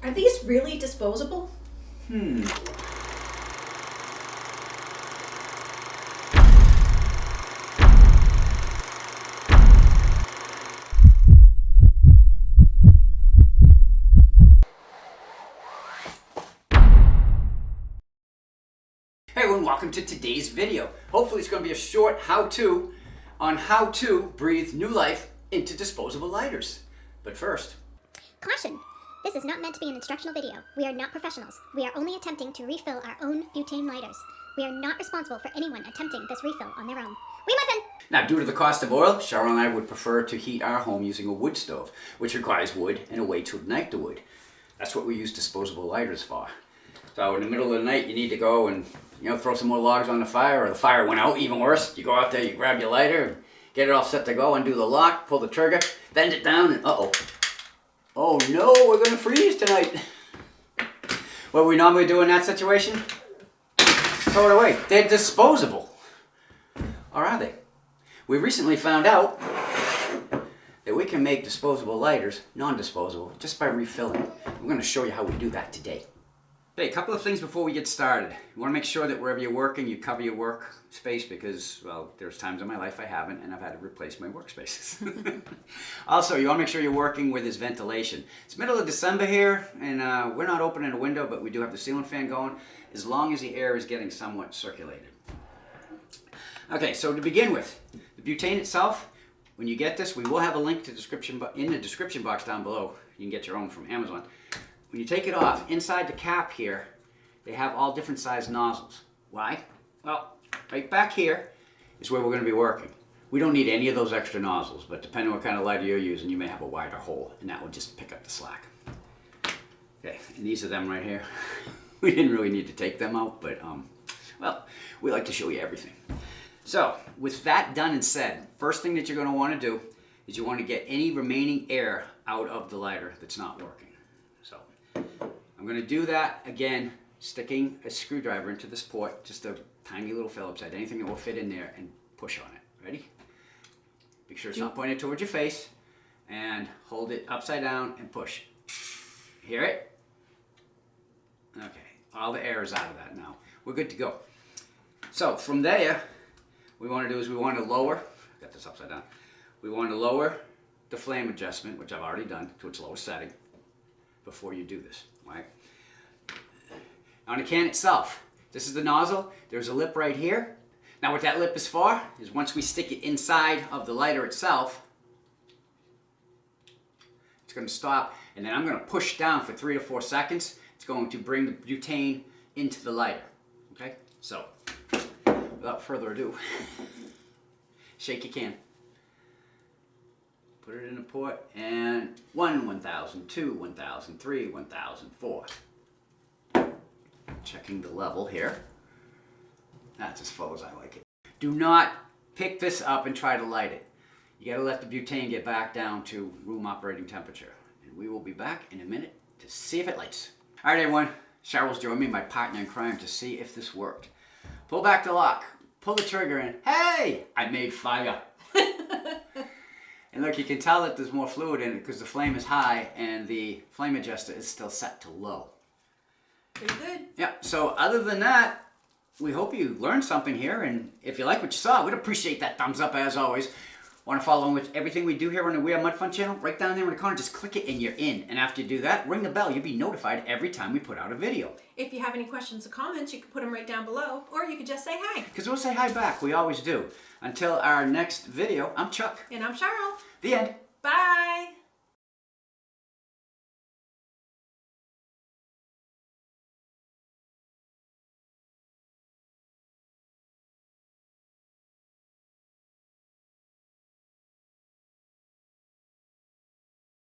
Are these really disposable? Hey everyone, welcome to today's video. Hopefully it's going to be a short how-to on how to breathe new life into disposable lighters. But first... Caution! This is not meant to be an instructional video. We are not professionals. We are only attempting to refill our own butane lighters. We are not responsible for anyone attempting this refill on their own. We muffin! Now, due to the cost of oil, Cheryl and I would prefer to heat our home using a wood stove, which requires wood and a way to ignite the wood. That's what we use disposable lighters for. So in the middle of the night, you need to go and throw some more logs on the fire, or the fire went out, even worse. You go out there, you grab your lighter, get it all set to go, undo the lock, pull the trigger, bend it down, and uh-oh. Oh no, we're going to freeze tonight. What we normally do in that situation? Throw it away. They're disposable. Or are they? We recently found out that we can make disposable lighters non-disposable just by refilling. We're going to show you how we do that today. Hey, a couple of things before we get started. You want to make sure that wherever you're working, you cover your work space because, well, there's times in my life I haven't, and I've had to replace my workspaces. Also, you want to make sure you're working with this ventilation. It's middle of December here, and we're not opening a window, but we do have the ceiling fan going, as long as the air is getting somewhat circulated. Okay, so to begin with, the butane itself, when you get this, we will have a link to in the description box down below. You can get your own from Amazon. When you take it off, inside the cap here, they have all different sized nozzles. Why? Well, right back here is where we're going to be working. We don't need any of those extra nozzles, but depending on what kind of lighter you're using, you may have a wider hole, and that will just pick up the slack. Okay, and these are them right here. We didn't really need to take them out, but, well, we like to show you everything. So, with that done and said, first thing that you're going to want to do is you want to get any remaining air out of the lighter that's not working. So, I'm going to do that, again, sticking a screwdriver into this port, just a tiny little Phillips head, anything that will fit in there, and push on it. Ready? Make sure it's not pointed towards your face, and hold it upside down and push. Hear it? Okay, all the air is out of that now. We're good to go. So from there, what we want to do is we want to lower, got this upside down, we want to lower the flame adjustment, which I've already done, to its lowest setting before you do this, right? On the can itself, this is the nozzle. There's a lip right here. Now what that lip is for is once we stick it inside of the lighter itself, it's going to stop, and then I'm going to push down for 3 to 4 seconds. It's going to bring the butane into the lighter, okay? So, without further ado, shake your can. Put it in the port, and 1, 1,000, 2, 1,000, 3, 1,000, 4. Checking the level here. That's as full as I like it. Do not pick this up and try to light it. You gotta let the butane get back down to room operating temperature. And we will be back in a minute to see if it lights. All right, everyone. Cheryl's joined me, my partner in crime, to see if this worked. Pull back the lock. Pull the trigger in. Hey! I made fire. And look, you can tell that there's more fluid in it because the flame is high and the flame adjuster is still set to low. Pretty good. Yeah, so other than that, we hope you learned something here, and if you like what you saw, we'd appreciate that thumbs up as always. Want to follow along with everything we do here on the We Are Mud Fun channel? Right down there in the corner, just click it and you're in. And after you do that, ring the bell. You'll be notified every time we put out a video. If you have any questions or comments, you can put them right down below, or you can just say hi. Because we'll say hi back. We always do. Until our next video, I'm Chuck. And I'm Cheryl. The end. Bye.